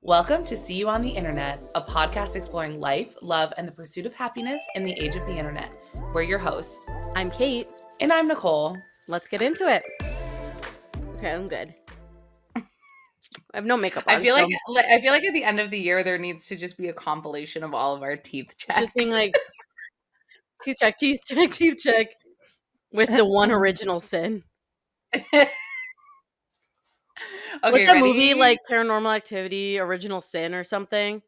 Welcome to See You on the Internet, a podcast exploring life, love, and the pursuit of happiness in the age of the internet. We're your hosts. I'm Kate. And I'm Nicole. Let's get into it. Okay, I'm good. I have no makeup on. I feel like at the end of the year there needs to just be a compilation of all of our teeth checks. Just being like, teeth check, with the one original sin. Okay, what's that ready? movie, like Paranormal Activity, Original Sin or something?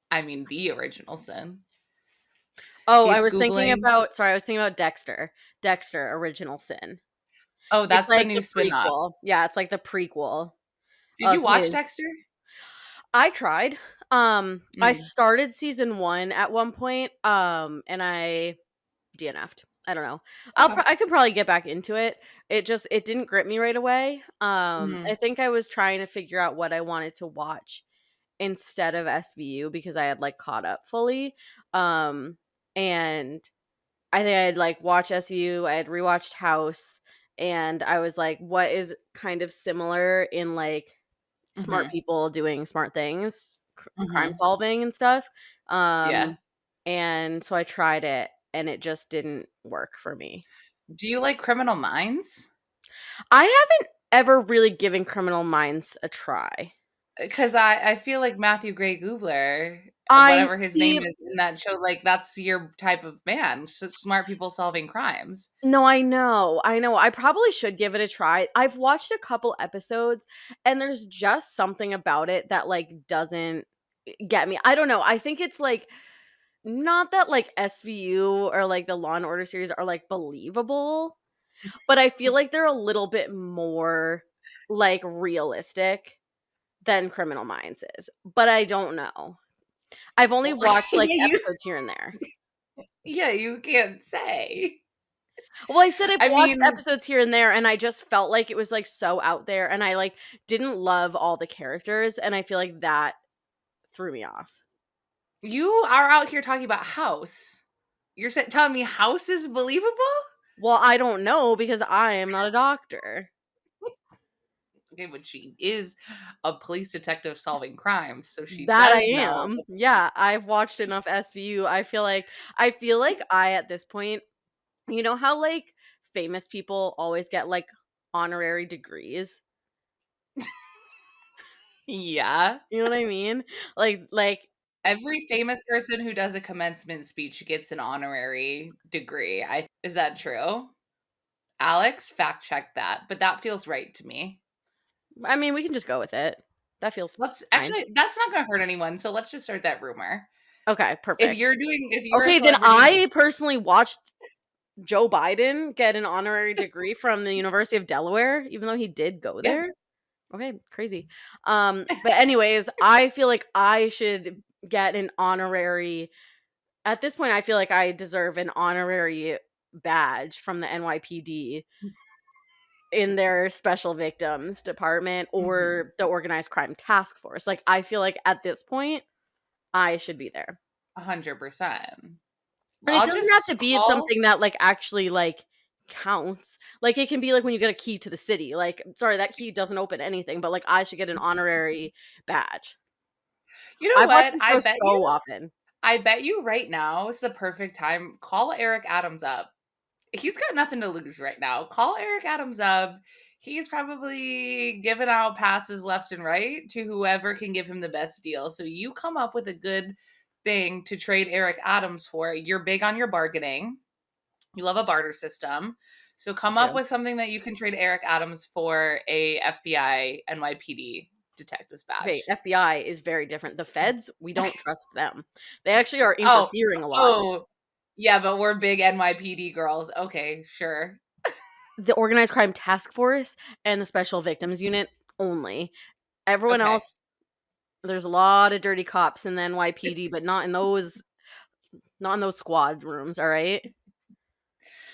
I mean, the original sin. Oh, Kate's I was thinking Googling. about Dexter. Dexter, Original Sin. Oh, that's It's like the new the spin-off. prequel. Yeah, it's like the prequel. Did you watch his. Dexter? I tried. I started season 1 at one point, and I DNF'd. I don't know. Okay. I could probably get back into it. It didn't grip me right away. I think I was trying to figure out what I wanted to watch instead of SVU because I had like caught up fully. And I think I had like watched SVU, I had rewatched House, and I was like, what is kind of similar in like smart people doing smart things, crime solving and stuff. Yeah. And so I tried it and it just didn't work for me. Do you like Criminal Minds? I haven't ever really given Criminal Minds a try. Because I feel like Matthew Gray Gubler, I whatever his see. name is in that show, like that's your type of man. Smart people solving crimes. No, I know. I probably should give it a try. I've watched a couple episodes and there's just something about it that like doesn't get me. I don't know. I think it's like not that like SVU or like the Law and Order series are like believable, but I feel like they're a little bit more like realistic than Criminal Minds is. But I don't know. I've only watched like episodes here and there. Yeah, you can't say. Well, I said I've watched episodes here and there, and I just felt like it was like so out there, and I like didn't love all the characters, and I feel like that threw me off. You are out here talking about House. You're telling me House is believable? Well, I don't know because I am not a doctor. Okay, but she is a police detective solving crimes, so she that does I know. am. Yeah, I've watched enough SVU. I feel like I at this point, you know how like famous people always get like honorary degrees? Yeah. You know what I mean? Like every famous person who does a commencement speech gets an honorary degree. Is that true? Alex, fact check that, but that feels right to me. I mean, we can just go with it. That feels that's fine. not going to hurt anyone, so let's just start that rumor. Okay, perfect. If you're okay, then I personally watched Joe Biden get an honorary degree from the University of Delaware, even though he did go there. Yeah. Okay, crazy. But anyways, I feel like I should get an honorary. At this point, I feel like I deserve an honorary badge from the NYPD in their special victims department or the organized crime task force. Like, I feel like at this point, I should be there. 100%. And it doesn't have to be something that like actually like counts. Like it can be like when you get a key to the city. Like, sorry, that key doesn't open anything, but like I should get an honorary badge. You know what? I bet so often. I bet you right now is the perfect time. Call Eric Adams up. He's got nothing to lose right now. Call Eric Adams up. He's probably giving out passes left and right to whoever can give him the best deal. So you come up with a good thing to trade Eric Adams for. You're big on your bargaining. You love a barter system. So come up with something that you can trade Eric Adams for a FBI NYPD detective's badge. Okay, FBI is very different. The feds, we don't trust them. They actually are interfering a lot. Oh, yeah, but we're big NYPD girls. Okay, sure. The Organized Crime Task Force and the Special Victims Unit only. Everyone else, there's a lot of dirty cops in the NYPD, but not in those squad rooms, all right?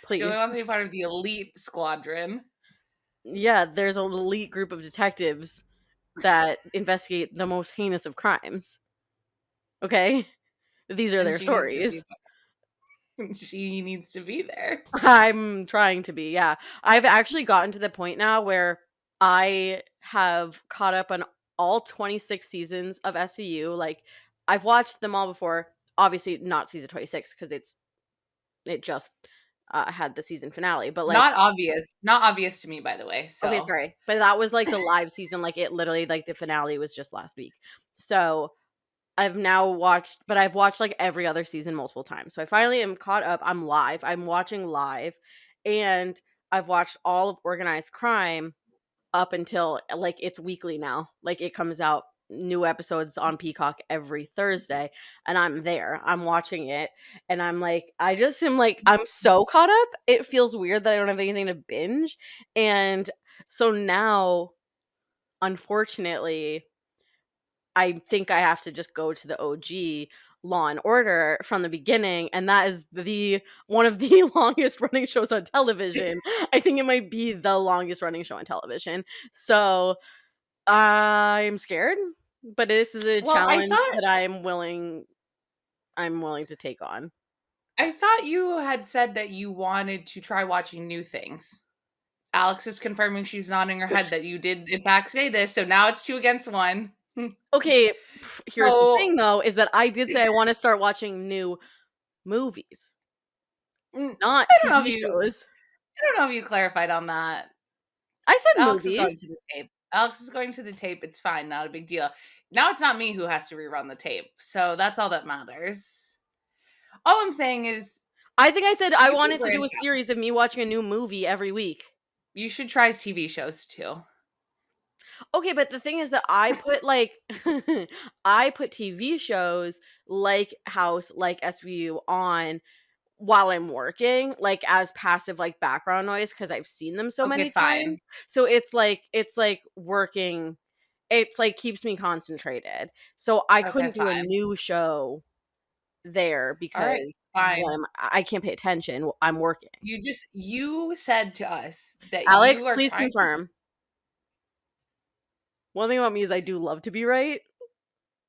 Please. She only wants to be part of the elite squadron. Yeah, there's an elite group of detectives that investigate the most heinous of crimes. Okay? These are their stories. She needs to be there. I'm trying to be, yeah. I've actually gotten to the point now where I have caught up on all 26 seasons of SVU. Like, I've watched them all before. Obviously, not season 26 because it just had the season finale. But like, Not obvious to me, by the way. okay, So sorry, but that was like the live season. Like, it literally, like, the finale was just last week. So I've watched like every other season multiple times. So I finally am caught up. I'm live. I'm watching live, and I've watched all of Organized Crime up until like it's weekly now. Like, it comes out new episodes on Peacock every Thursday, and I'm there. I'm watching it, and I'm like, I just am like, I'm so caught up. It feels weird that I don't have anything to binge, and so now, unfortunately, I think I have to just go to the OG Law and Order from the beginning, and that is the one of the longest running shows on television. I think it might be the longest running show on television. So I'm scared, but this is a well, challenge that I'm willing to take on. I thought you had said that you wanted to try watching new things. Alex is confirming, she's nodding her head, that you did in fact say this, so now it's 2 against 1. Okay, here's the So thing though, is that I did say I want to start watching new movies, not I don't know if TV you shows. I don't know if you clarified on that. I said Alex is going movies. to the tape. Alex is going to the tape. It's fine, not a big deal. Now it's not me who has to rerun the tape. So that's all that matters. All I'm saying is I think I said I you can wanted to do branch a out. series of me watching a new movie every week. You should try TV shows too. Okay, but the thing is that I put like I put TV shows like House, like SVU on while I'm working, like as passive like background noise because I've seen them so Okay, many fine. times. So it's like working. It's like keeps me concentrated. So I Okay, couldn't do a fine. new show there All right, because fine. I can't pay attention. I'm working. You said to us that Alex, you are please trying to. confirm. One thing about me is I do love to be right.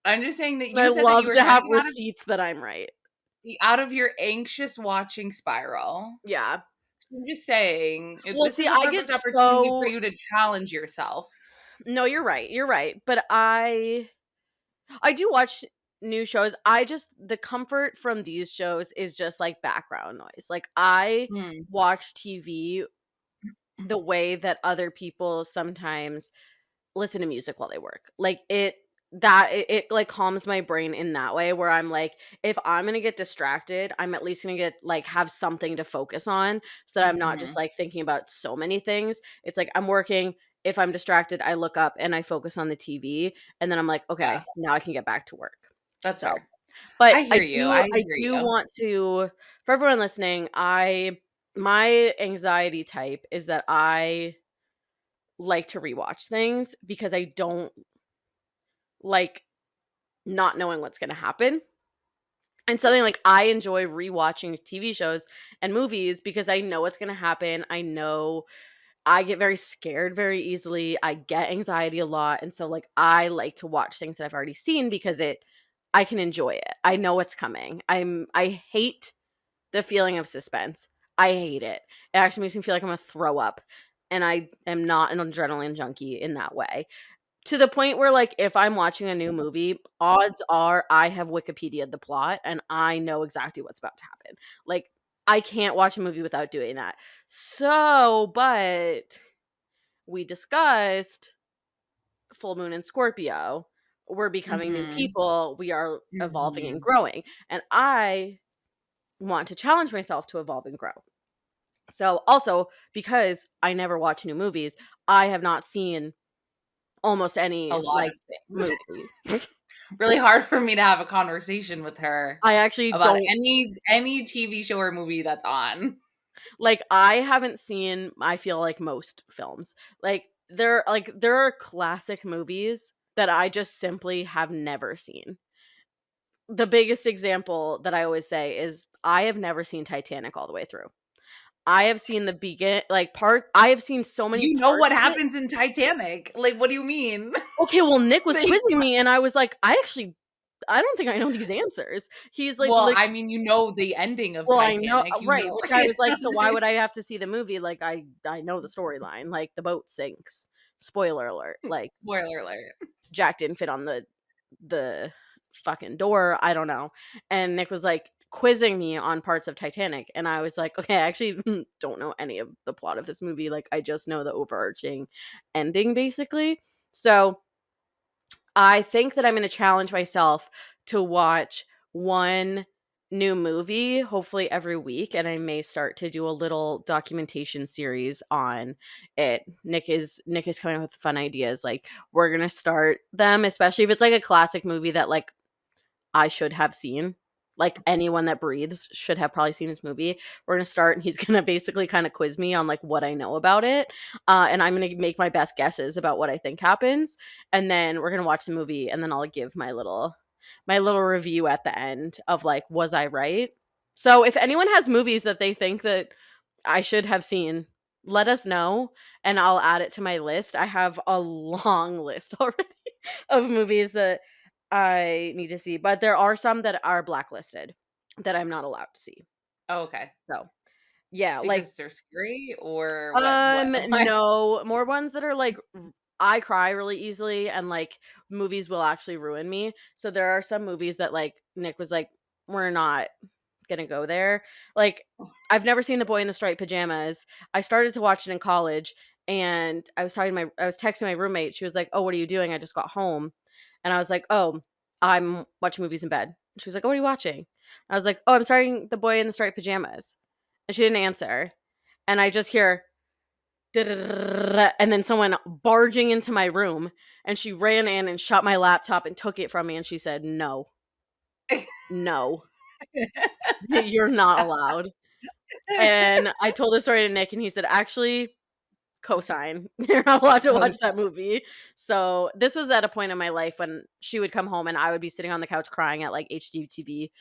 I'm just saying that And you I said that you love were to trying to have get receipts that I'm right. out of your anxious watching spiral. Yeah. So I'm just saying Well, this see, is a I get perfect opportunity for so you to challenge yourself. no, you're right. You're right. But I do watch new shows. I just the comfort from these shows is just like background noise. Like, I Hmm. watch TV the way that other people sometimes listen to music while they work. Like, it like calms my brain in that way where I'm like, if I'm going to get distracted, I'm at least going to get like have something to focus on so that I'm not just Mhm. like thinking about so many things. It's like I'm working, if I'm distracted, I look up and I focus on the TV, and then I'm like, Yeah, okay, now I can get back to work. that's So, fair. but I hear you. I do want to, for everyone listening, my anxiety type is that I like to rewatch things because I don't like not knowing what's going to happen. And something like I enjoy rewatching TV shows and movies because I know what's going to happen. I know I get very scared very easily. I get anxiety a lot. And so like I like to watch things that I've already seen because I can enjoy it. I know what's coming. I hate the feeling of suspense. I hate it. It actually makes me feel like I'm going to throw up. And I am not an adrenaline junkie in that way. To the point where, like, if I'm watching a new movie, odds are I have Wikipedia'd the plot and I know exactly what's about to happen. Like, I can't watch a movie without doing that. So, but we discussed full moon in Scorpio. We're becoming new Mhm. people. We are evolving and Mhm. growing. And I want to challenge myself to evolve and grow. So, also, because I never watch new movies, I have not seen almost A any lot like of things. movie. Really hard for me to have a conversation with her I actually about don't any TV show or movie that's on. like, I haven't seen, I feel like, most films. There are classic movies that I just simply have never seen. The biggest example that I always say is I have never seen Titanic all the way through. I have seen the I have seen so many You know what parts of it. happens in Titanic. Like, what do you mean? Okay, well, Nick was Like, quizzing me and I was like, I don't think I know these answers. He's well, I mean, you know the ending of well, I know, Titanic. You right, know. which I was like, so why would I have to see the movie? Like, I know the storyline, like the boat sinks. Spoiler alert. Like, Spoiler alert. Jack didn't fit on the fucking door. I don't know. And Nick was like quizzing me on parts of Titanic, and I was like, okay, I actually don't know any of the plot of this movie. Like, I just know the overarching ending, basically. So I think that I'm going to challenge myself to watch one new movie, hopefully every week, and I may start to do a little documentation series on it. Nick is coming up with fun ideas. Like, we're going to start them, especially if it's like a classic movie that like I should have seen. Like, anyone that breathes should have probably seen this movie. We're gonna start, and he's gonna basically kind of quiz me on like what I know about it, and I'm gonna make my best guesses about what I think happens, and then we're gonna watch the movie, and then I'll give my little review at the end of like, was I right? So if anyone has movies that they think that I should have seen, let us know, and I'll add it to my list. I have a long list already of movies that I need to see, but there are some that are blacklisted that I'm not allowed to see. Oh, okay. So, yeah, like, Because they're scary or what? Why? no, more ones that are like I cry really easily, and like movies will actually ruin me. So there are some movies that like Nick was like, we're not gonna go there. Like, I've never seen The Boy in the Striped Pajamas. I started to watch it in college, and I was texting my roommate. She was like, "Oh, what are you doing? I just got home," and I was like, "Oh, I'm watching movies in bed." She was like, "Oh, what are you watching?" I was like, "Oh, I'm starting The Boy in the Striped Pajamas," and she didn't answer. And I just hear, and then someone barging into my room, and she ran in and shut my laptop and took it from me, and she said, "No, no, you're not allowed." And I told the story to Nick, and he said, "Actually, cosign. You're not allowed to watch that movie." So this was at a point in my life when she would come home and I would be sitting on the couch crying at like HGTV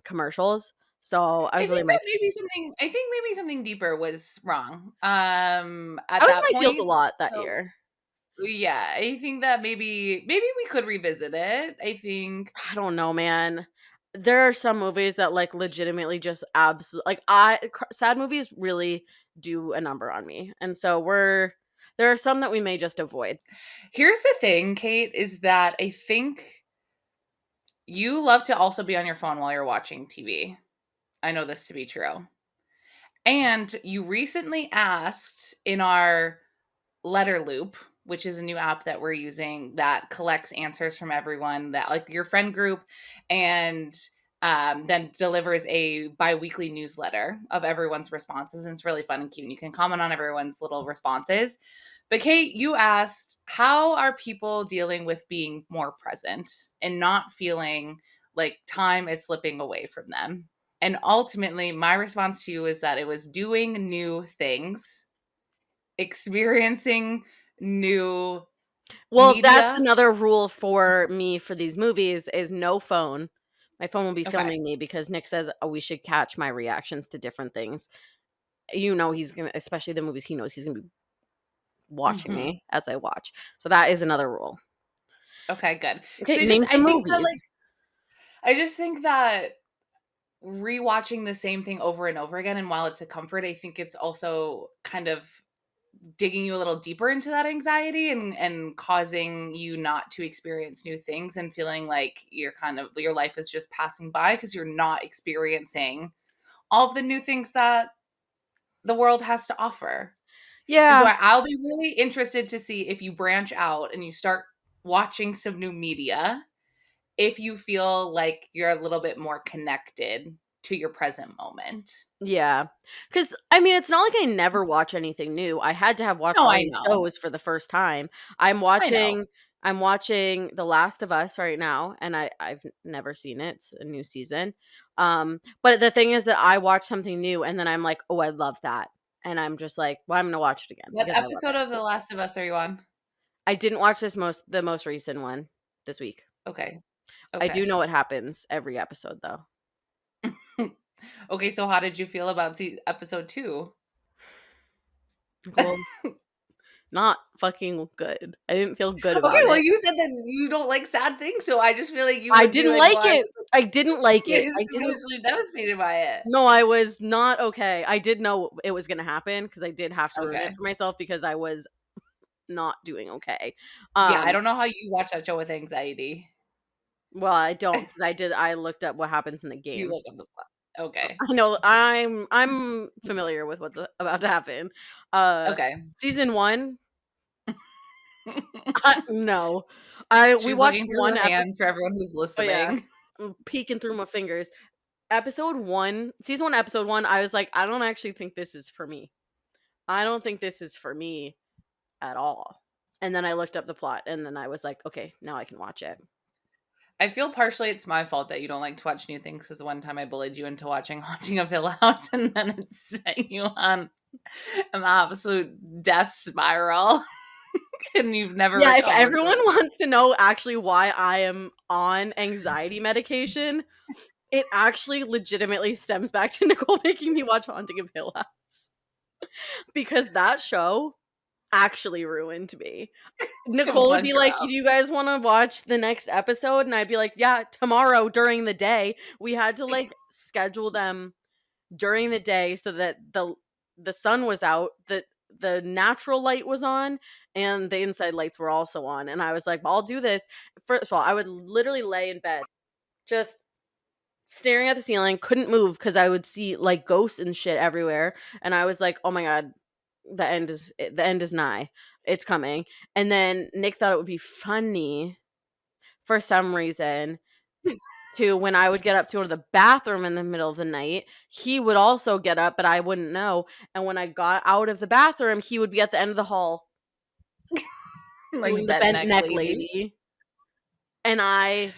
commercials. So I was really my I think maybe something deeper was wrong, I at was that in my feels a point. lot that So, year. yeah, I think that maybe we could revisit it. I think I don't know, man. There are some movies that like legitimately just absolutely like sad movies really do a number on me. And so there are some that we may just avoid. here's the thing, Kate, is that I think you love to also be on your phone while you're watching TV. I know this to be true. And you recently asked in our letter loop, which is a new app that we're using that collects answers from everyone, that like your friend group, and then delivers a bi-weekly newsletter of everyone's responses. And it's really fun and cute. And you can comment on everyone's little responses. But Kate, you asked, how are people dealing with being more present and not feeling like time is slipping away from them? And ultimately, my response to you is that it was doing new things, experiencing new Well, that's media. another rule for me for these movies is no phone. My phone will be Okay. filming me because Nick says, "Oh, we should catch my reactions to different things." You know he's gonna, especially the movies he knows he's gonna be watching Mhm. me as I watch. So that is another rule. Okay, good. Okay, Because name some movies. I just think that rewatching the same thing over and over again, and while it's a comfort, I think it's also kind of digging you a little deeper into that anxiety and causing you not to experience new things and feeling like your life is just passing by because you're not experiencing all of the new things that the world has to offer. And so Yeah, I'll be really interested to see if you branch out and you start watching some new media, if you feel like you're a little bit more connected to your present moment. yeah. Because I mean, it's not like I never watch anything new. I had to have watched No, all I these know. shows for the first time. I'm I know. watching I'm watching The Last of Us right now, and I've never seen it. It's a new season. But the thing is that I watch something new and then I'm like, "Oh, I love that." And I'm just like, "Well, I'm gonna watch it again What because I love episode it." of The Last of Us are you on? I didn't watch the most recent one this week. Okay. I do Okay. know what happens every episode though. Okay, so how did you feel about episode 2? Nicole, not fucking good. I didn't feel good Okay, about well, it. you said that you don't like sad things, so I just feel like you I would be didn't like, like "Well, I it. I didn't like it. was I didn't spiritually devastated by it." No, I was not okay. I did know it was gonna happen because I did have to ruin it Okay. for myself because I was not doing okay. Yeah, I don't know how you watch that show with anxiety. Well, I don't, because I looked up what happens in the You game. look at the plot. Okay. I know I'm familiar with what's about to happen. Okay. Season 1, no. We She's watched looking through one her episode. hands for everyone who's Oh yeah. listening. I'm peeking through my fingers. Episode 1, season 1, episode 1, I was like, I don't actually think this is for me. I don't think this is for me at all. And then I looked up the plot, and then I was like, okay, now I can watch it. I feel partially it's my fault that you don't like to watch new things because the one time I bullied you into watching Haunting of Hill House and then it set you on an absolute death spiral and you've never Yeah, if recovered everyone from wants to know actually why I am on anxiety medication, it actually legitimately stems back to Nicole making me watch Haunting of Hill House. Because that show actually ruined me. it. Nicole would be Bunch her like, up. "Do you guys want to watch the next episode?" And I'd be like, "Yeah, tomorrow during the day." We had to like schedule them during the day so that the sun was out, that the natural light was on, and the inside lights were also on. And I was like, "I'll do this." First of all, I would literally lay in bed just staring at the ceiling, couldn't move because I would see like ghosts and shit everywhere. And I was like, "Oh my god, the end is nigh. It's coming." And then Nick thought it would be funny for some reason to, when I would get up to go to the bathroom in the middle of the night, he would also get up, but I wouldn't know. And when I got out of the bathroom, he would be at the end of the hall doing Like the bent bent neck neck lady. lady. And I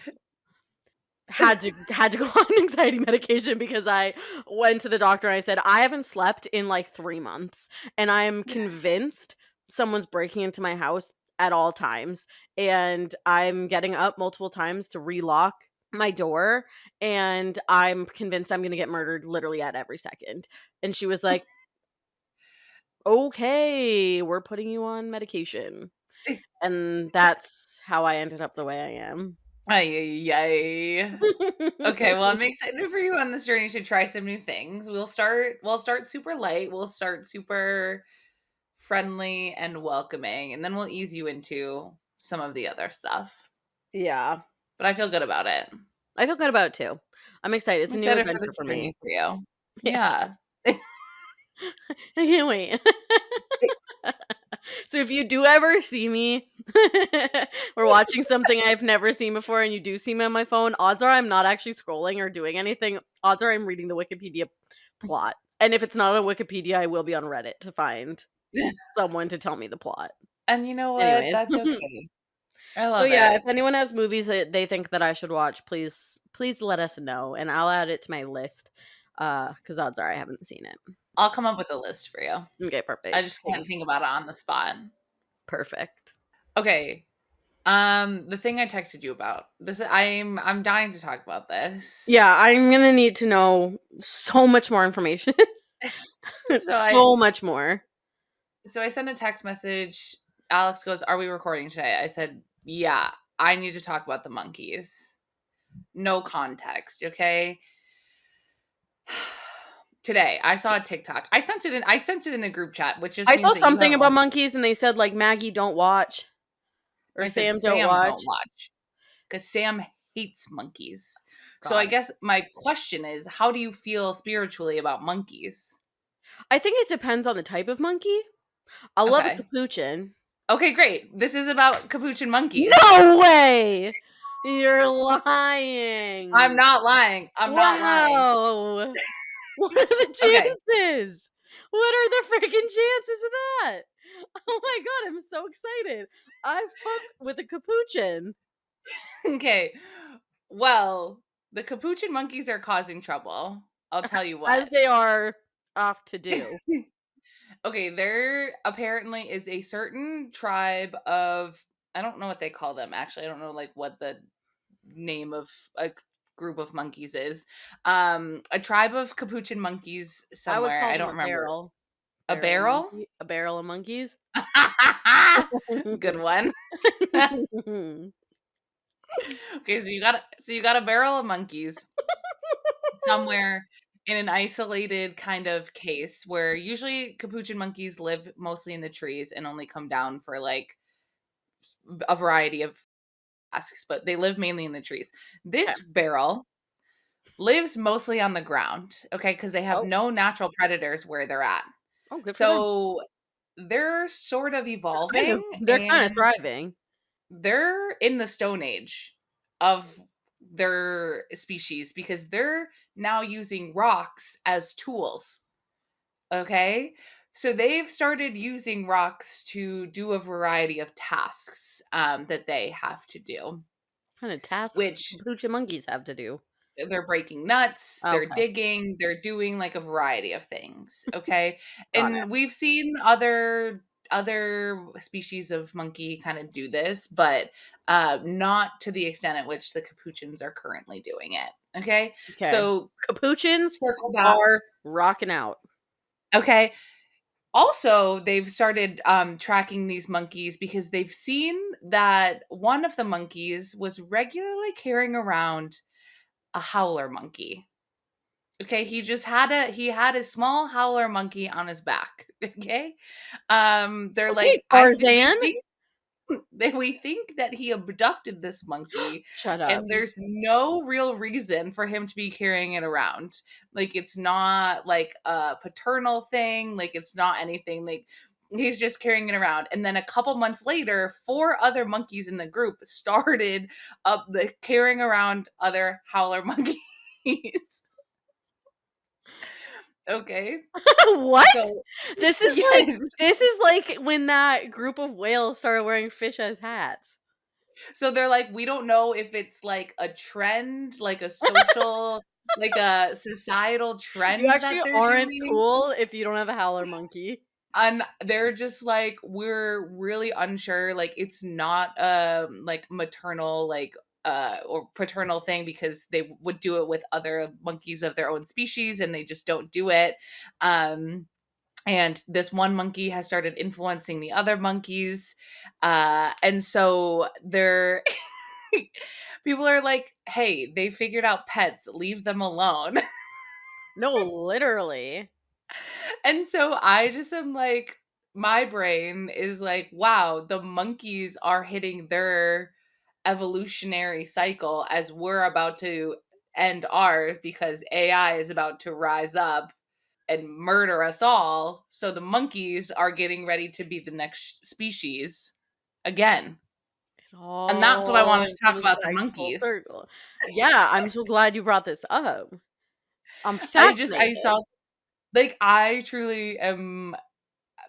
had to go on anxiety medication because I went to the doctor and I said, I haven't slept in like 3 months and I am convinced someone's breaking into my house at all times, and I'm getting up multiple times to relock my door, and I'm convinced I'm going to get murdered literally at every second. And she was like, "Okay, we're putting you on medication." And that's how I ended up the way I am. Ay, ay, ay. Okay, well, I'm excited for you on this journey to try some new things. We'll start super light. We'll start super friendly and welcoming, and then we'll ease you into some of the other stuff. Yeah. But I feel good about it. I feel good about it too. I'm excited. It's I'm a new excited for adventure this for me. journey for you. Yeah. Yeah. I can't wait. So if you do ever see me or watching something I've never seen before and you do see me on my phone, odds are I'm not actually scrolling or doing anything. Odds are I'm reading the Wikipedia plot. And if it's not on Wikipedia, I will be on Reddit to find someone to tell me the plot. And you know what? Anyways. That's okay. I So love yeah, it. if anyone has movies that they think that I should watch, please let us know and I'll add it to my list. Cuz odds are I haven't seen it. I'll come up with a list for you. Okay, I perfect. just can't Thanks. think about it on the spot. Perfect. Okay. The thing I texted you about. I'm dying to talk about this. Yeah, I'm gonna need to know so much more information. So I So much more. so I sent a text message. Alex goes, "Are we recording today?" I said, "Yeah, I need to talk about the monkeys." No context, okay? Today, I saw a TikTok. I sent it in a group chat, which just I means saw that you something haven't about watched. monkeys and they said like Maggie don't watch or I said Sam don't Sam don't watch. watch because Sam hates monkeys. So I God. guess my question is, how do you feel spiritually about monkeys? I think it depends on the type of monkey. I love a Okay. capuchin. Okay, great. This is about capuchin monkeys. No way! You're I'm lying. not lying. I'm not lying. Wow. What are the Okay. chances? What are the freaking chances of that? Oh my god, I'm so excited. I fuck with a capuchin. Okay. Well, the capuchin monkeys are causing trouble. I'll tell you As what. they are off to do. Okay, there apparently is a certain tribe of, I don't know what they call them actually. I don't know like what the name of a group of monkeys is. A tribe of capuchin monkeys I would somewhere. call I them don't a remember. barrel. A Barrel of barrel? monkey. A barrel of monkeys. Good one. Okay, so you got a barrel of monkeys somewhere in an isolated kind of case where usually capuchin monkeys live mostly in the trees and only come down for like a variety of tasks, but they live mainly in the trees. Okay. This barrel lives mostly on the ground, okay, because they have Oh, no natural predators where they're at. oh, good for them. So they're sort of Kind evolving of. They're kind of and thriving. they're in the Stone Age of their species because they're now using rocks as tools. Okay. So they've started using rocks to do a variety of tasks that they have to do, What kind of tasks which capuchin monkeys have to do? they're breaking nuts, they're Okay, digging, they're doing like a variety of things. Okay. got it. And we've seen other species of monkey kind of do this, but not to the extent at which the capuchins are currently doing it. Okay. Okay, So capuchins circle back. are rocking out. Okay. Also, they've started tracking these monkeys because they've seen that one of the monkeys was regularly carrying around a howler monkey. Okay, he had a small howler monkey on his back. Okay. They're Okay, like, we Tarzan. think we think that he abducted this monkey Shut up. and there's no real reason for him to be carrying it around. Like it's not like a paternal thing, like it's not anything, like he's just carrying it around. And then a couple months later, four other monkeys in the group started up the carrying around other howler monkeys. Okay. What? So This is like yes. this is like when that group of whales started wearing fish as hats. So they're like, we don't know if it's like a trend, like a social, like a societal You trend actually that they're aren't doing. cool if you don't have a howler monkey. And they're just like, we're really unsure. Like it's not like maternal, like or paternal thing because they would do it with other monkeys of their own species and they just don't do it. Um and this one monkey has started influencing the other monkeys and so they're people are like, hey, they figured out pets, leave them alone. No, literally. And so I just am like, my brain is like, wow, the monkeys are hitting their evolutionary cycle as we're about to end ours because AI is about to rise up and murder us all. So the monkeys are getting ready to be the next species again. It And that's what I wanted all to talk comes about, the back full monkeys. circle. Yeah, I'm so glad you brought this up. I'm I fascinated. saw, like, I truly am.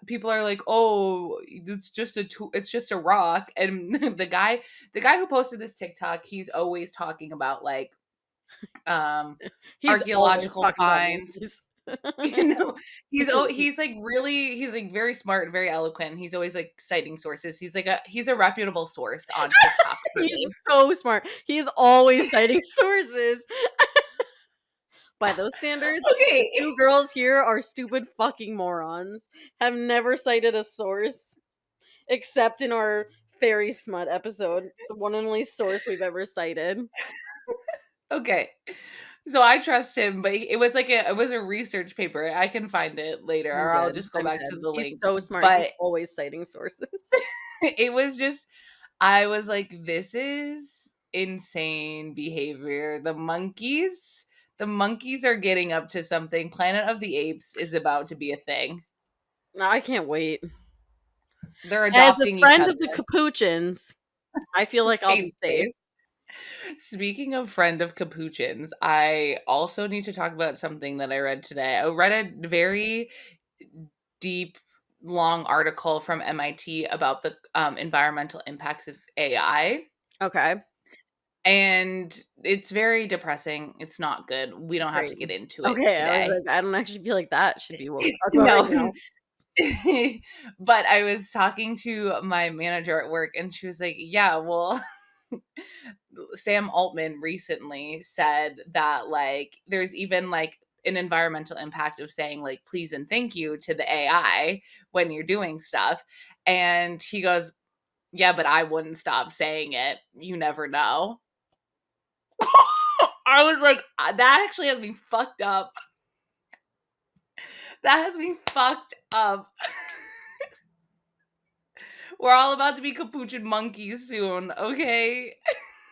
People are like, oh, it's just a tool, it's just a rock. And the guy who posted this TikTok, he's always talking about like He's always archaeological talking about finds. monkeys. You know, he's like really, he's like very smart, very eloquent. He's always like citing sources. He's a reputable source on TikTok for me. He's so smart. He's always citing sources. By those standards, the Okay. two girls here are stupid fucking morons. Have never cited a source except in our fairy smut episode, the one and only source we've ever cited. Okay. So I trust him, but it was a research paper. I can find it later, I'm or I'll dead. just go I'm back to dead. the He's link. so smart. He's But always citing sources. it was just, I was like, this is insane behavior. The monkeys are getting up to something. Planet of the Apes is about to be a thing. No, I can't wait. They're As a adopting each friend other. of the capuchins, I feel like I'll be Kate's safe. face. Speaking of friend of capuchins, I also need to talk about something that I read today. I read a very deep, long article from MIT about the environmental impacts of AI. Okay, And it's very depressing. It's not good. We don't have great. to get into it Okay, I was today. like, I don't actually feel like that should be what we talk about right No. now. But I was talking to my manager at work and she was like, yeah, well, Sam Altman recently said that like there's even like an environmental impact of saying like please and thank you to the AI when you're doing stuff. And he goes, yeah, but I wouldn't stop saying it. You never know. I was like, that actually has me fucked up. That has me fucked up. We're all about to be capuchin monkeys soon, okay?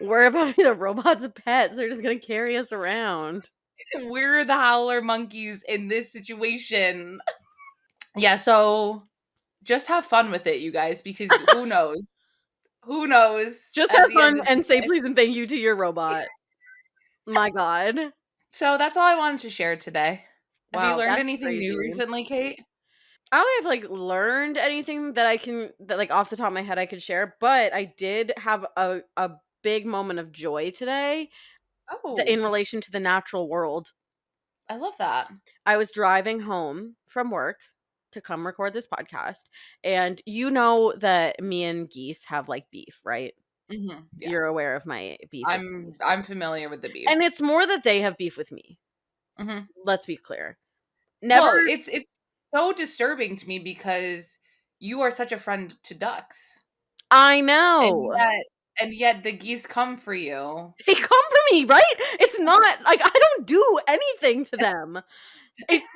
We're about to be the robots' pets. They're just gonna carry us around. We're the howler monkeys in this situation. Yeah, so just have fun with it, you guys, because who knows? Who knows Just at have the end fun of the and say day? please and thank you to your robot. My god. So that's all I wanted to share today. Have you Wow, learned that's anything new crazy. recently, Kate? I don't think I've, like, learned anything that, like, off the top of my head I could share, but I did have a big moment of joy today in Oh, relation to the natural world. I love that. I was driving home from work to come record this podcast, and you know that me and geese have, like, beef, right? Yeah, You're aware of my beef with geese. I'm familiar with the And beef. it's more that they have beef with me. hmm Let's be clear. Never. Well, it's so disturbing to me because you are such a friend to ducks, I and know. yet the geese come for you. They come for me, right? It's not like I don't do anything to them. It's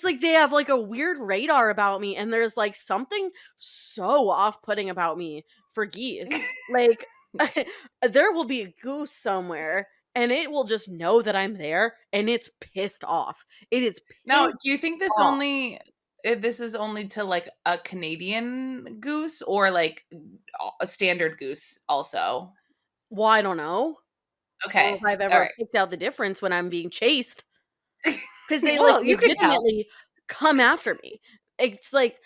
like they have like a weird radar about me, and there's like something so off-putting about me for geese. Like there will be a goose somewhere and it will just know that I'm there and it's pissed off. It is Now, pissed do you think off. this is only to like a Canadian goose or like a standard goose also? Well, I don't know. I don't know Okay. if I've All ever right. picked out the difference when I'm being chased because they like Well, you could tell. legitimately come after me. It's like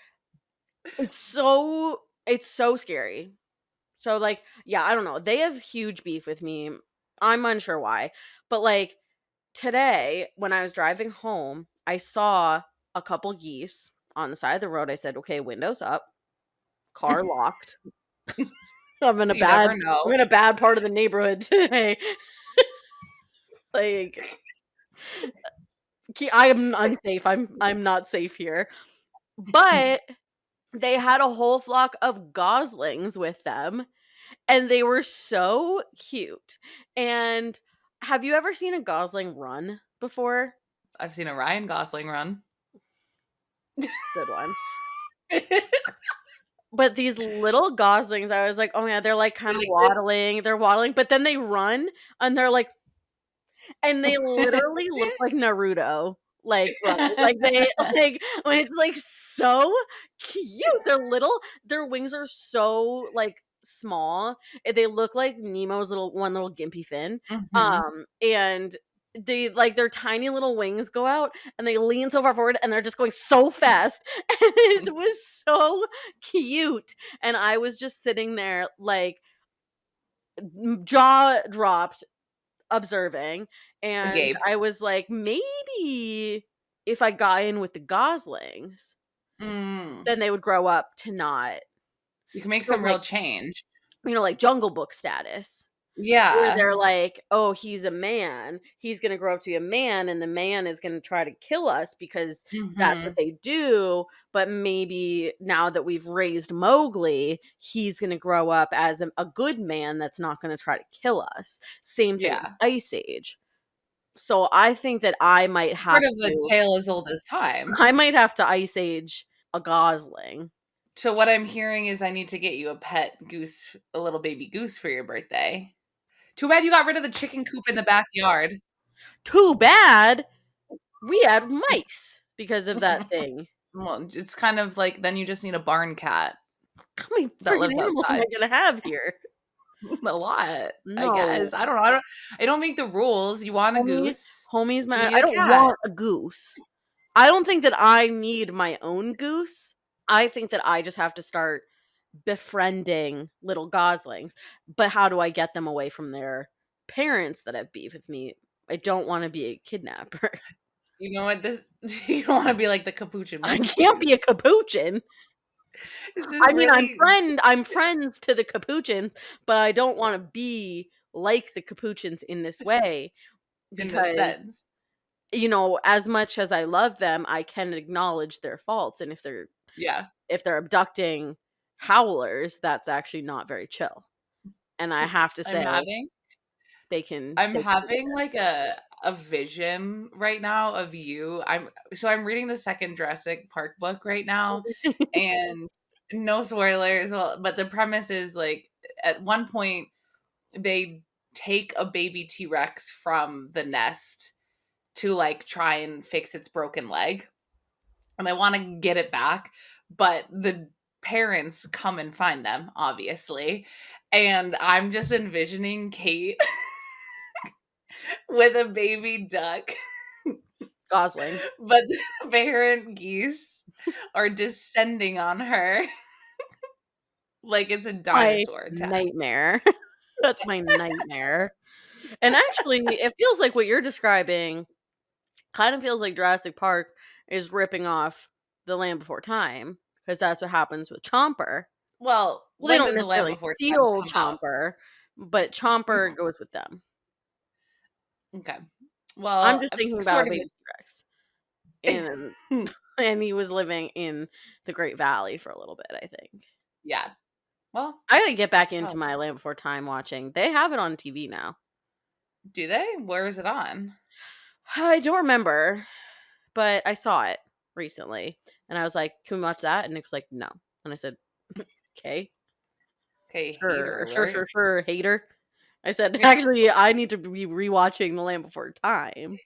it's so scary. So like, yeah, I don't know. They have huge beef with me. I'm unsure why. But like today when I was driving home, I saw a couple geese on the side of the road. I said, "Okay, windows up, car locked." I'm in a So you bad never I'm know. in a bad part of the neighborhood today. Like I am unsafe. I'm not safe here. But they had a whole flock of goslings with them, and they were so cute. And have you ever seen a gosling run before? I've seen a Ryan Gosling run. Good one. But these little goslings, I was like, "Oh, yeah, they're, like, You're kinda like this. waddling, but then they run, and they're like and they literally look like Naruto, like, running, like, they like, when it's, like, so cute, their wings are so, like, small, they look like Nemo's little gimpy fin, Mhm. and their tiny little wings go out, and they lean so far forward, and they're just going so fast, and it was so cute, and I was just sitting there, like, jaw dropped observing, and Gabe. I was like, "Maybe if I got in with the goslings, Mm. then they would grow up to not You can make from, some like, real change. like Jungle Book status." Where Yeah. they're like, "Oh, he's a man. He's gonna grow up to be a man, and the man is gonna try to kill us because that's what Mhm. they do, but maybe now that we've raised Mowgli, he's gonna grow up as a good man that's not gonna try to kill us." Same thing with Yeah. Ice Age. So I think that Part of the tale as old as time. I might have to Ice Age a Gosling. So what I'm hearing is I need to get you a pet goose, a little baby goose for your birthday. Too bad you got rid of the chicken coop in the backyard. Too bad we had mice because of that thing. Well, it's kind of like then you just need a barn cat How many that freaking lives animals am I outside. gonna have here? A lot, I No. guess. I don't know. I don't make the rules. You want a Homie goose, homie's you my need I a don't cat. want a goose. I don't think that I need my own goose. I think that I just have to start befriending little goslings. But how do I get them away from their parents that have beef with me? I don't wanna be a kidnapper. You know what? This you don't wanna be like the capuchin I can't be a monkeys. capuchin. This is I mean, really I'm friends to the capuchins, but I don't wanna be like the capuchins in this way in this because, sense. as much as I love them, I can acknowledge their faults, and Yeah. if they're abducting howlers, that's actually not very chill. And I have to I'm say having they can I'm they can do having better. like a a vision right now of you. I'm reading the second Jurassic Park book right now, and no spoilers, well, but the premise is like at one point they take a baby T-Rex from the nest to like try and fix its broken leg. And I want to get it back, but the parents come and find them, obviously. And I'm just envisioning Kate with a baby duck, Gosling. but the parent geese are descending on her like it's a My dinosaur attack. nightmare. That's my nightmare. And actually, it feels like what you're describing kind of feels like Jurassic Park is ripping off The Land Before Time, because that's what happens with Chomper. Well, Well, they when don't did The Land necessarily Before Time steal come out? Chomper, but Chomper goes with them. Okay. I'm Well, just thinking about a sorting baby T-Rex, and it. and he was living in the Great Valley for a little bit, I think. Yeah. Well, I gotta get back into oh, my Land Before Time watching. They have it on TV now. do they? Where is it on? I don't remember, but I saw it recently, and I was like, "Can we watch that?" And Nick was like, "No," and I said, "Okay, Okay, hater sure, alert. sure, hater." I said, "Actually, I need to be rewatching The Land Before Time."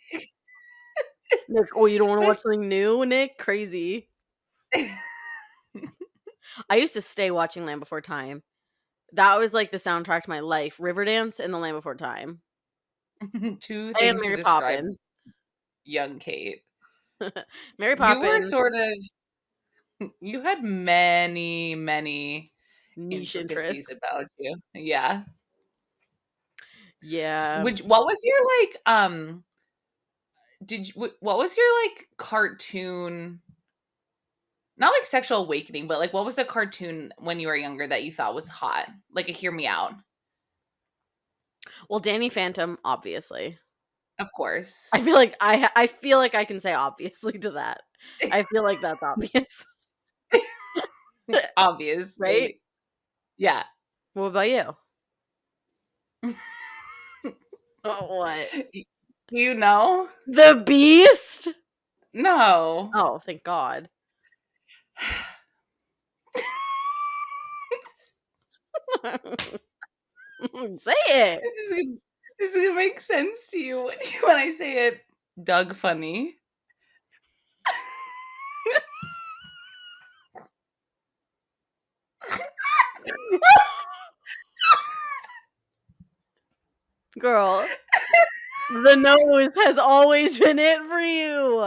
Nick, oh, you don't want to watch something new, Nick? Crazy. I used to stay watching Land Before Time. That was like the soundtrack to my life. Riverdance and The Land Before Time. Two And things to Mary describe Poppins. young Kate. Mary You were Poppins, sort of you had many, many niche interest. intricacies about you. Yeah. Yeah. Which what was your like what was your like cartoon, not like sexual awakening, but like what was a cartoon when you were younger that you thought was hot? Like a Hear Me Out. Well, Danny Phantom, obviously. Of course. I feel like I can say obviously to that. I feel like that's obvious, right? Obviously. Yeah. What about you? Oh, what? You know? The Beast? No. Oh, thank God. Say it. This is gonna, this is gonna make sense to you when I say it. Doug Funny. Girl, the nose has always been it for you.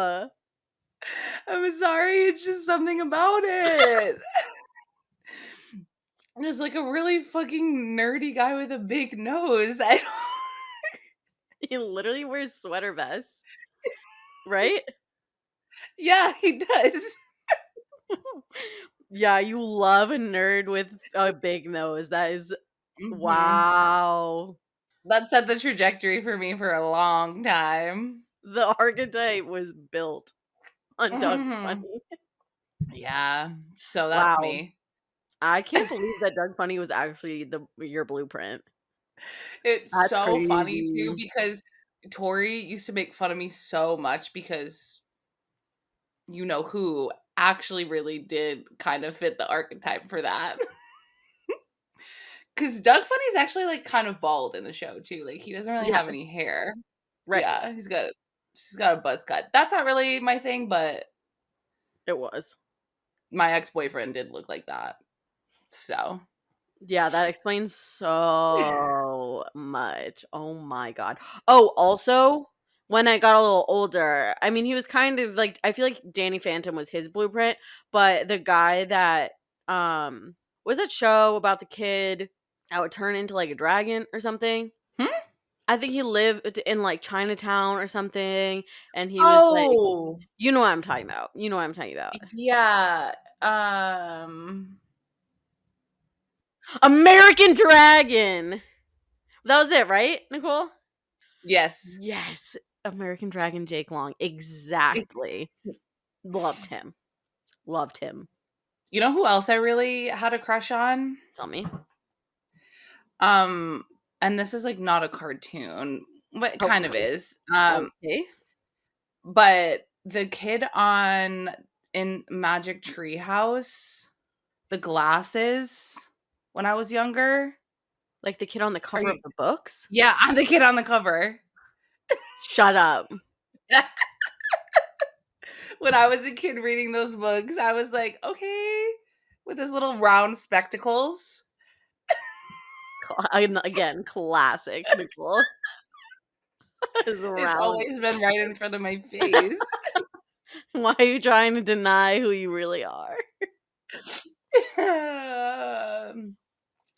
I'm sorry, it's just something about it. I'm just like a really fucking nerdy guy with a big nose. I don't. He literally wears sweater vests, right? Yeah, he does. Yeah, you love a nerd with a big nose. That is Hmm. wow. That set the trajectory for me for a long time. The archetype was built on Doug Hmm. Funny. Yeah, so that's Wow. me. I can't believe that Doug Funny was actually your blueprint. It's That's so funny too crazy. because Tori used to make fun of me so much because you know who actually really did kind of fit the archetype for that. Because Doug Funny's actually like kind of bald in the show too. Like he doesn't really Yeah, have any hair. right. Yeah, she's got a buzz cut. That's not really my thing, but It was. my ex boyfriend did look like that. So Yeah, that explains so much. Oh my god. Oh, also, when I got a little older, I mean, he was kind of like I feel like Danny Phantom was his blueprint, but the guy that was that show about the kid that would turn into like a dragon or something? hmm? I think he lived in like Chinatown or something, and he was like, Oh you know what I'm talking about. You know what I'm talking about. yeah. Um American Dragon. That was it, right, Nicole? yes. Yes, American Dragon Jake Long, exactly. Loved him, loved him. You know who else I really had a crush on? Tell me. Um, and this is like not a cartoon. What kind of Okay. is. Okay. But the kid in Magic Treehouse, the glasses when I was younger. Like the kid on the Are cover of you the books? Yeah, I'm the kid on the cover. Shut up. When I was a kid reading those books, I was like, "Okay," with his little round spectacles. Again, classic Nicole. Is It's around. always been right in front of my face. Why are you trying to deny who you really are?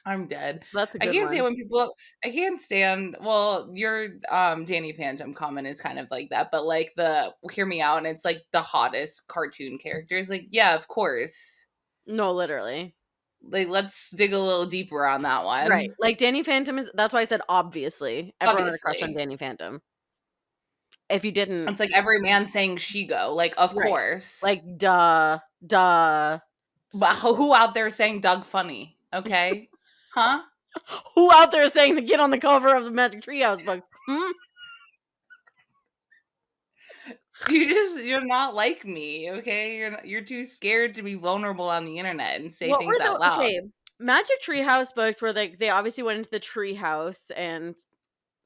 I'm dead. That's a I good can't one. stand when people I can't stand well, your Danny Phantom comment is kind of like that, but like the hear me out and it's like the hottest cartoon characters. Like, yeah, of course. No, literally. Like let's dig a little deeper on that Right. one. Like Danny Phantom is that's why I said obviously. Everyone had a crush on Obviously. Danny Phantom. If you didn't, It's like every man saying she go. Like, of right. Like course. duh, duh. But who out there saying Doug funny? Okay. Huh? Who out there is saying the kid on the cover of the Magic Treehouse books? Hmm? You're not like me, okay? You're too scared to be vulnerable on the internet and say What were things out the loud. okay? Magic Treehouse books where they obviously went into the treehouse and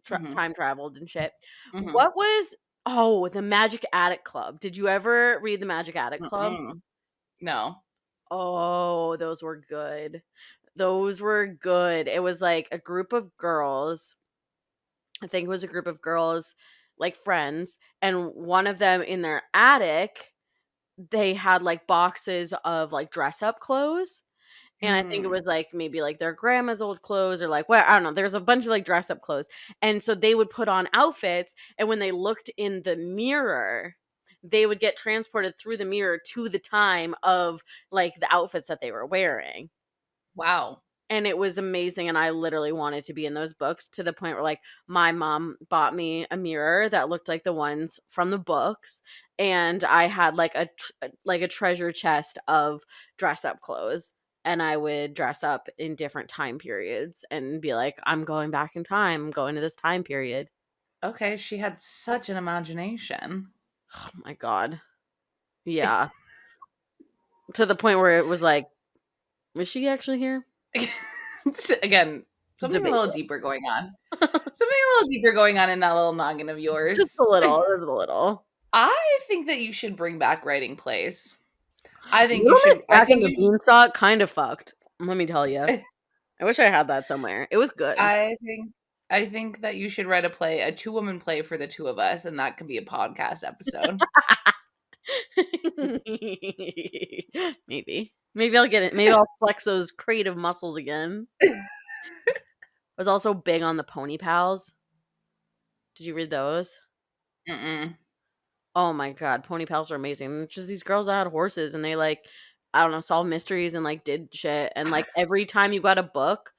Mhm. time traveled and shit. Mhm. What was the Magic Attic Club? Did you ever read the Magic Attic Club? Mm-mm. No. Oh, those were good. Those were good. It was like a group of girls. I think it was a group of girls, like friends, and one of them in their attic, they had like boxes of like dress up clothes. And I think it Mm. was, like, maybe, like, their grandma's old clothes or, like, what I don't know, there's a bunch of, like, dress up clothes, and so they would put on outfits, and when they looked in the mirror, they would get transported through the mirror to the time of, like, the outfits that they were wearing, Wow. and it was amazing, and I literally wanted to be in those books to the point where, like, my mom bought me a mirror that looked like the ones from the books, and I had, like, a treasure chest of dress up clothes, and I would dress up in different time periods and be like, "I'm going back in time, I'm going to this time period." Okay, she had such an imagination. Oh my god. Yeah. To the point where it was like, "Is she actually here?" Again, something a little Debatable. deeper going on. Something a little deeper going on in that little noggin of Just a yours. little, just a little. I think that you should bring back writing plays. I think you Little Miss should. I Jack think and the you. Beanstalk kind of fucked. Let me tell you. Should, I wish I had that somewhere. It was good. I think. I think that you should write a play, a two-woman play for the two of us, and that could be a podcast episode. Maybe. Maybe I'll get it. Maybe I'll flex those creative muscles again. I was also big on the Pony Pals. Did you read those? Mm-mm. Oh my god, Pony Pals are amazing. Just these girls that had horses and they like I don't know, solved mysteries and like did shit. And like every time you got a book,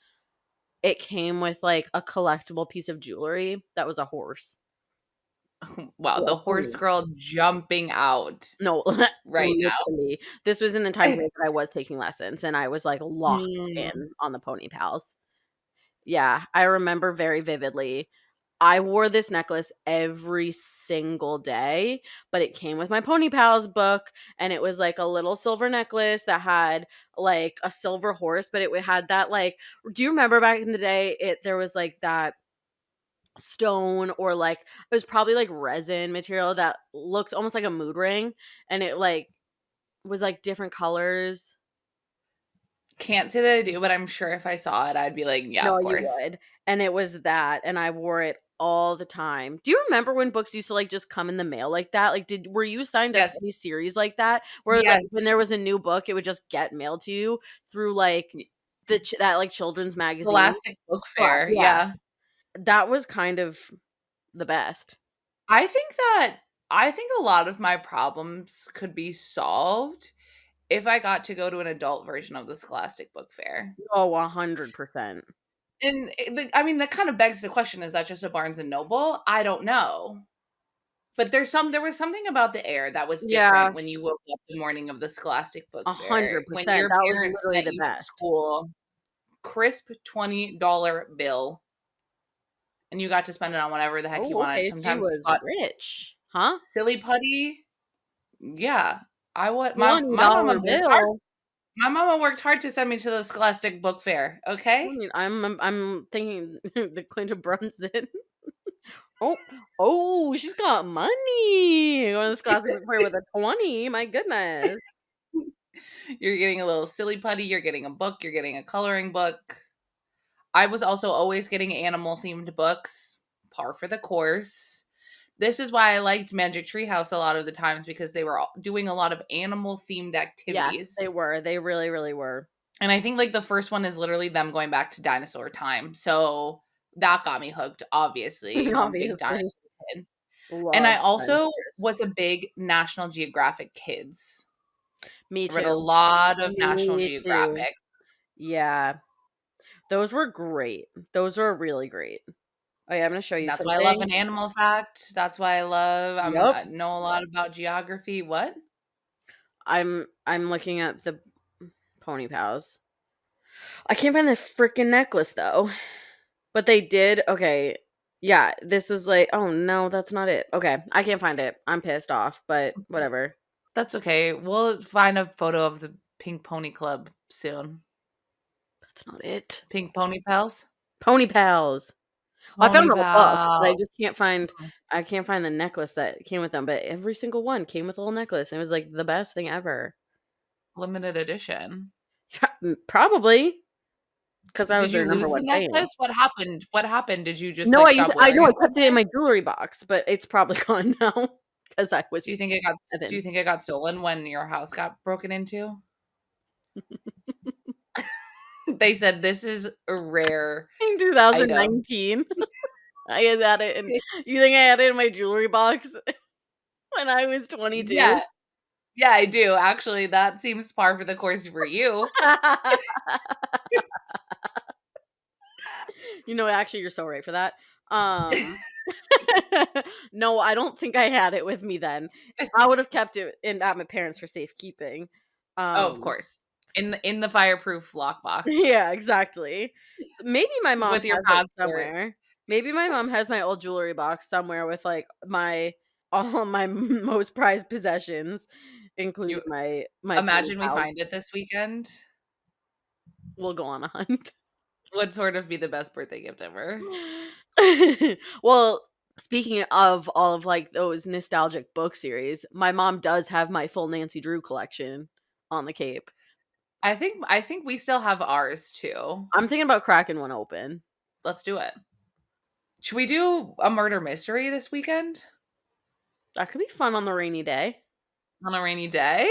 it came with like a collectible piece of jewelry that was a horse. Wow, Or a the horse pony. girl jumping out No, right now. literally. This was in the time period that I was taking lessons and I was like locked Mm. in on the Pony Pals. Yeah, I remember very vividly. I wore this necklace every single day, but it came with my Pony Pals book, and it was like a little silver necklace that had like a silver horse, but it had that like. Do you remember back in the day? There was like that stone or like it was probably like resin material that looked almost like a mood ring, and it like was like different colors. Can't say that I do, but I'm sure if I saw it, I'd be like, yeah, No, of you course. would. And it was that, and I wore it all the time. Do you remember when books used to, like, just come in the mail like that? Like, were you signed up to Yes. any series like that? Whereas, like, Yes. when there was a new book, it would just get mailed to you through, like, that, like, children's magazine? Scholastic Book Schla Fair. yeah. Yeah. That was kind of the best. I think that I think a lot of my problems could be solved if I got to go to an adult version of the Scholastic Book Fair. Oh, 100%. And I mean, that kind of begs the question: is that just a Barnes and Noble? I don't know. But there was something about the air that was Yeah, different when you woke up the morning of the Scholastic Book Fair, when 100%. your That was parents literally sent the you to best. school, crisp $20 bill, and you got to spend it on whatever the heck you Oh, wanted. okay, she Sometimes you was got rich. Huh? silly putty. Yeah. I would my mama $20 worked hard. bill. My mama worked hard to send me to the Scholastic Book Fair, I okay? mean, I'm thinking the Clinton Brunson. Oh, she's got money. Going to this class with a 20. My goodness. You're getting a little silly putty, you're getting a book, you're getting a coloring book. I was also always getting animal themed books, par for the course. This is why I liked Magic Treehouse a lot of the times because they were doing a lot of animal themed Yes, they activities. were. They really, really were. And I think like the first one is literally them going back to dinosaur time. So that got me hooked, obviously. You know, I'm a big Obviously. dinosaur kid. And I Love also dinosaurs. was a big National Geographic kids. Me I read a too. lot of National Me too. Geographic. Yeah. Those were great. Those were really great. Oh yeah, I'm gonna show you That's why I love something. an animal fact. That's why Yep. I know a lot about geography. What? I'm looking at the pony pals. I can't find the freaking necklace though. But they did. Okay. Yeah, this was like, oh no, that's not it. Okay, I can't find it. I'm pissed off, but whatever. That's okay. We'll find a photo of the Pink Pony Club soon. That's not it. Pink Pony Pals? Pony pals. Well, I found Pony all the books, but I Pals. just can't find. Mhm. I can't find the necklace that came with them. But every single one came with a little necklace, and it was like the best thing ever. Limited edition. Probably because I Did was you their number lose the one fan. necklace? What happened? What happened? Did you just No, like stop I wearing know I it one kept it in day? my jewelry box, but it's probably gone now because I was Do 7. you think it got stolen when your house got broken into? They said this is a rare In item. 2019, I had it in. You think I had it in my jewelry box when I was 22? Yeah. Yeah, I do. Actually, that seems par for the course for you. You know, actually, you're so right for that. Um, no, I don't think I had it with me then. I would have kept it at my parents for safekeeping. Oh, of Um, course. In the fireproof lockbox yeah, exactly. So maybe my mom with your has it passport. somewhere. Maybe my mom has my old jewelry box somewhere with like my all my most prized possessions, including You my pony imagine we pals. find it this weekend. We'll go on a hunt. Would sort of be the best birthday gift ever. Well, speaking of all of like those nostalgic book series, my mom does have my full Nancy Drew collection on the Cape. I think we still have ours too. I'm thinking about cracking one open. Let's do it. Should we do a murder mystery this weekend That could be fun on the rainy day. on a rainy day?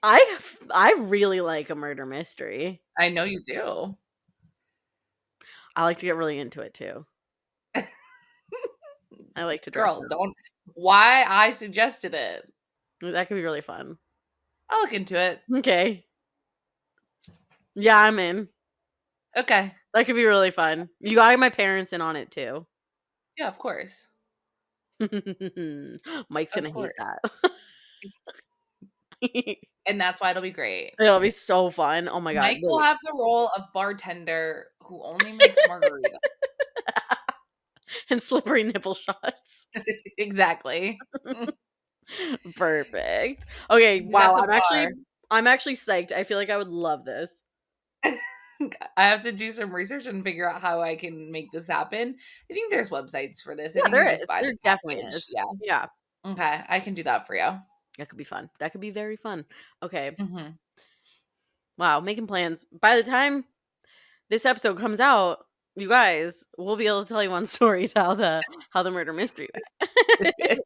I really like a murder mystery. I know you do. I like to get really into it too. I like to dress Girl, up. don't why I suggested it. That could be really fun. I'll look into it. Okay. Yeah, I'm in. Okay. That could be really fun. You got my parents in on it too. Yeah, of course. Mike's Of gonna hate course. that. And that's why it'll be great. It'll be so fun. Oh my god. Mike will Wait. have the role of bartender who only makes margarita. And slippery nipple shots. Exactly. Perfect. Okay, He's at wow. the I'm bar. I'm actually psyched. I feel like I would love this. I have to do some research and figure out how I can make this happen. I think there's websites for this. I Yeah, think you there just is. buy the There definitely package. is. Yeah. Yeah. Okay. I can do that for you. That could be fun. That could be very fun. Okay. Hmm. Wow, making plans. By the time this episode comes out, you guys, we'll be able to tell you on stories how the murder mystery went.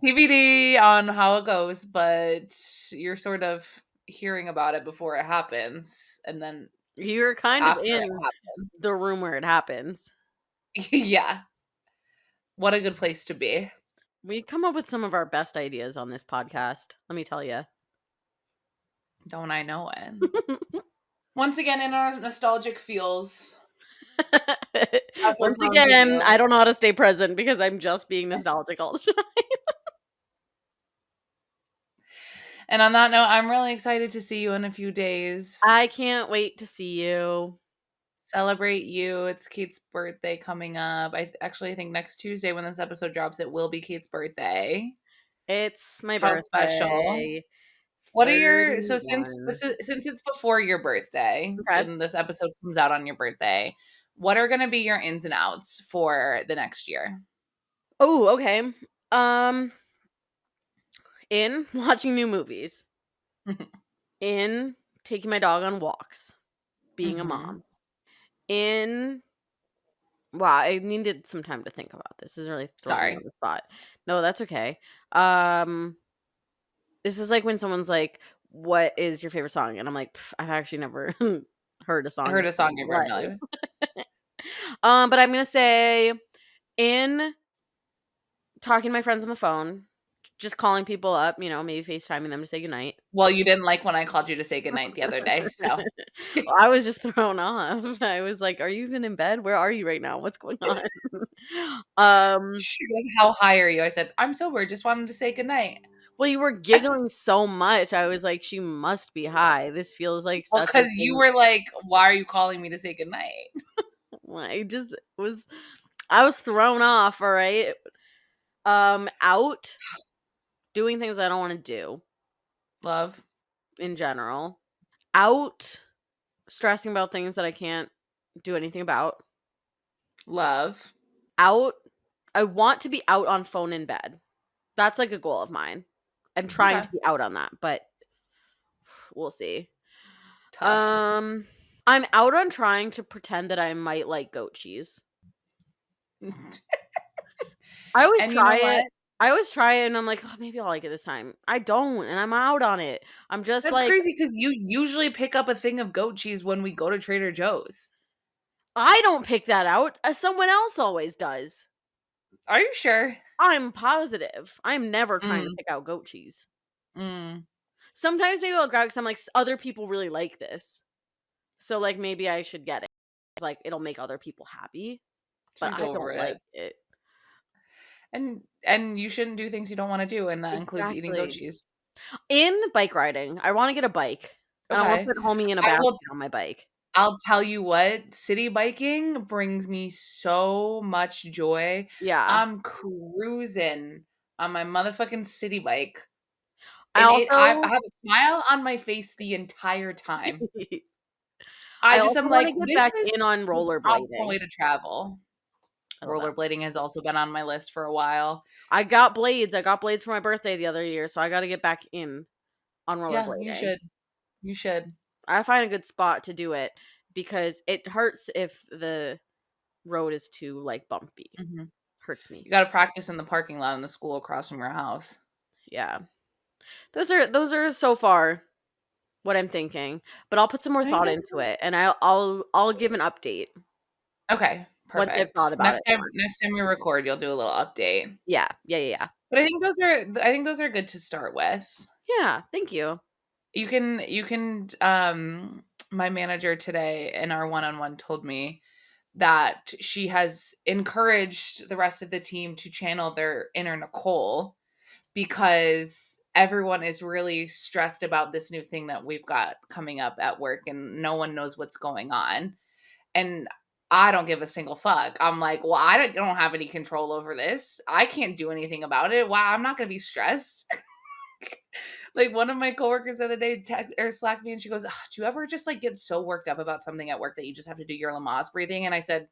TBD on how it goes, but you're sort of hearing about it before it happens and then You're kind of after it in happens. the room where it happens. Yeah. What a good place to be. We come up with some of our best ideas on this podcast. Let me tell you. Don't I know it? Once again, in our nostalgic feels, as we're Once prone to again, do. I don't know how to stay present because I'm just being nostalgic all the time. And on that note, I'm really excited to see you in a few days. I can't wait to see you. celebrate you. It's Kate's birthday coming up. I actually think next Tuesday when this episode drops, it will be Kate's birthday. It's my How special. birthday. What are your so $31. since it's before your birthday Okay. and this episode comes out on your birthday, what are going to be your ins and outs for the next year? Oh, okay. Um, in watching new movies, in taking my dog on walks, being a Mhm. mom, in wow, I needed some time to think about this. This is really throwing me on Sorry. the spot. No, that's okay. Um, this is like when someone's like, "What is your favorite song?" And I'm like, I've actually never heard a I song heard in a my song you've heard in your life. life. But I'm gonna say in talking to my friends on the phone, just calling people up, maybe FaceTiming them to say goodnight. Well, you didn't like when I called you to say goodnight the other day, so Well, I was just thrown off. I was like, "Are you even in bed? Where are you right now? What's going on?" Um, she goes, "How high are you?" I said, "I'm sober, just wanted to say goodnight." well, you were giggling so much. I was like, "She must be high. This feels like Well, such a because you thing." were like, "Why are you calling me to say goodnight?" I just was I was thrown off, all right? Out doing things I don't want to do Love, in general. Out stressing about things that I can't do anything about. love, Out I want to be out on phone in bed. That's like a goal of mine. I'm trying okay, to be out on that, but we'll see. tough. Um I'm out on trying to pretend that I might like goat cheese. I always And you know try what? it. I always try it and I'm like, "Oh, maybe I'll like it this time." I don't, and I'm out on it. I'm just That's like, crazy because you usually pick up a thing of goat cheese when we go to Trader Joe's. I don't pick that out. Someone else always does. Are you sure? I'm positive. I'm never trying to Mm, pick out goat cheese. mm. Sometimes maybe I'll grab because I'm like, Other people really like this. So, like, maybe I should get it. It's like, it'll make other people happy, but She's I over don't like it. it." And you shouldn't do things you don't wanna do, and that includes eating goat Exactly. cheese. In bike riding, I wanna get a bike, and I wanna Okay. put homie in a I will basket on my bike. I'll tell you what, city biking brings me so much joy. Yeah. I'm cruising on my motherfucking city bike, I and I also have a smile on my face the entire time. I I just also am wanna like, get "This back is in on the optimal rollerblading. way to travel." I love that. Rollerblading has also been on my list for a while. I got blades. I got blades for my birthday the other year, so I gotta get back in on Yeah, you rollerblading. should. You should. I find a good spot to do it because it hurts if the road is too, like, bumpy. Mhm. Hurts me. You gotta practice in the parking lot in the school across from your house. Yeah. Those are so far what I'm thinking, but I'll put some more I think thought that's into really it, and I'll give an update okay, once I've thought perfect. about it more. Next time we record, you'll do a little update. Yeah. Yeah, yeah, yeah. But I think those are good to start with. Yeah, thank you. You can my manager today in our one-on-one told me that she has encouraged the rest of the team to channel their inner Nicole because everyone is really stressed about this new thing that we've got coming up at work and no one knows what's going on. And I don't give a single fuck. I'm like, well, don't have any control over this. I can't do anything about it. Wow, I'm not going to be stressed. Like one of my coworkers the other day text or slacked me and she goes, "Ugh, do you ever just like get so worked up about something at work that you just have to do your Lamaze breathing?" And I said,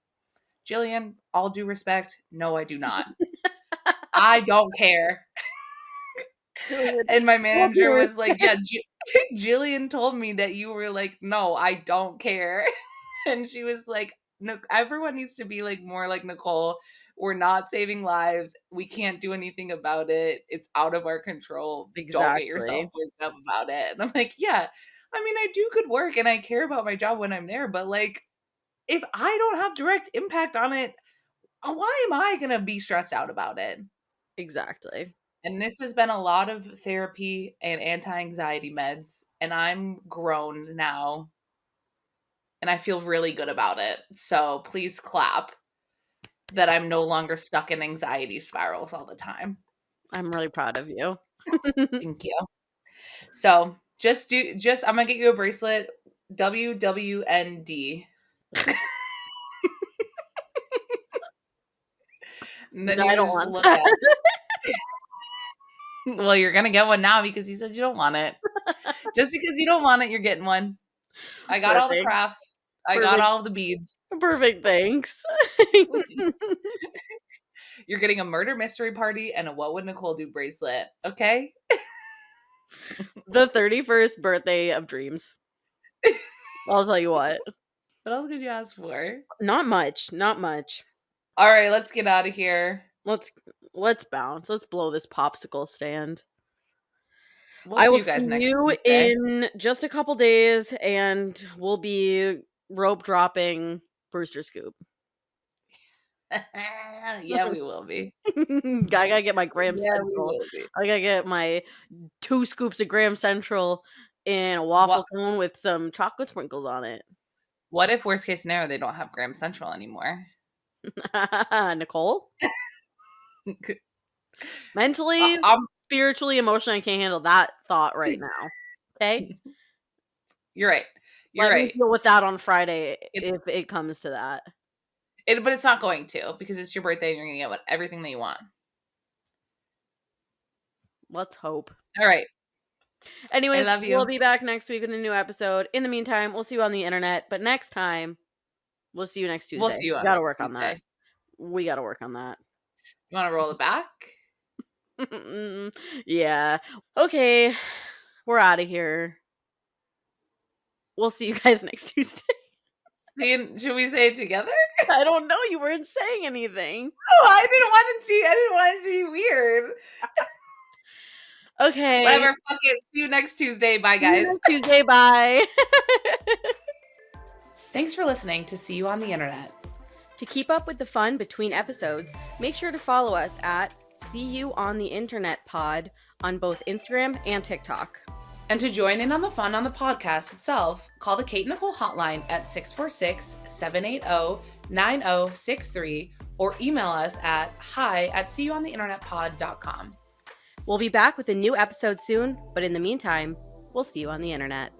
"Jillian, all due respect, no, I do not. I don't care." Julian, And my all manager due was like, respect. "Yeah, Jillian told me that you were like, no, I don't care." And she was like, "No, everyone needs to be like more like Nicole. We're not saving lives. We can't do anything about it. It's out of our control. Don't get yourself Exactly. worked up about it." And I'm like, "Yeah, I mean, I do good work and I care about my job when I'm there, but like, if I don't have direct impact on it, why am I gonna be stressed out about it?" Exactly. And this has been a lot of therapy and anti-anxiety meds, and I'm grown now, and I feel really good about it. So please clap that I'm no longer stuck in anxiety spirals all the time. I'm really proud of you. Thank you. So just I'm gonna get you a bracelet. WWND. And then No, I you don't just want look that. at it. Well, you're gonna get one now because you said you don't want it. Just because you don't want it, you're getting one. I got all the Perfect. crafts. I got Perfect. all of the beads. Perfect, thanks. You're getting a murder mystery party and a what would Nicole do bracelet. Okay? The 31st birthday of dreams. I'll tell you what. What else could you ask for? Not much. Not much. All right, let's get out of here. Let's bounce. Let's blow this popsicle stand. We'll I see will you guys see next you Tuesday. in just a couple days, and we'll be rope dropping Brewster Scoop. Yeah, we will be. I gotta get my Graham Yeah, we Central. will be. I gotta get my 2 scoops of Graham Central in a What waffle cone with some chocolate sprinkles on it. what if worst case scenario they don't have Graham Central anymore? Nicole? Mentally, I'm spiritually, emotionally, I can't handle that thought right now. Okay? You're right. You're Let me right. deal with that on Friday It, if it comes to that. but it's not going to because it's your birthday and you're gonna get everything that you want. Let's hope. All right. I Anyways, love we'll you. be back next week with a new episode. In the meantime, we'll see you on the internet. But next time, we'll see you next Tuesday. We'll see you We on gotta next work on that. Tuesday. We gotta work on that. You want to roll it back? Yeah. Okay. We're out of here. We'll see you guys next Tuesday. Should we say it together? I don't know. You weren't saying anything. Oh, I didn't want it to be weird. Okay. Whatever. Fuck it. See you next Tuesday. Bye, See you guys. next Tuesday. Bye. Thanks for listening to See You on the Internet. To keep up with the fun between episodes, make sure to follow us at See You on the Internet Pod on both Instagram and TikTok. And to join in on the fun on the podcast itself, call the Kate Nicole hotline at 646-780-9063 or email us at hi@seeyouontheinternetpod.com. We'll be back with a new episode soon, but in the meantime, we'll see you on the internet.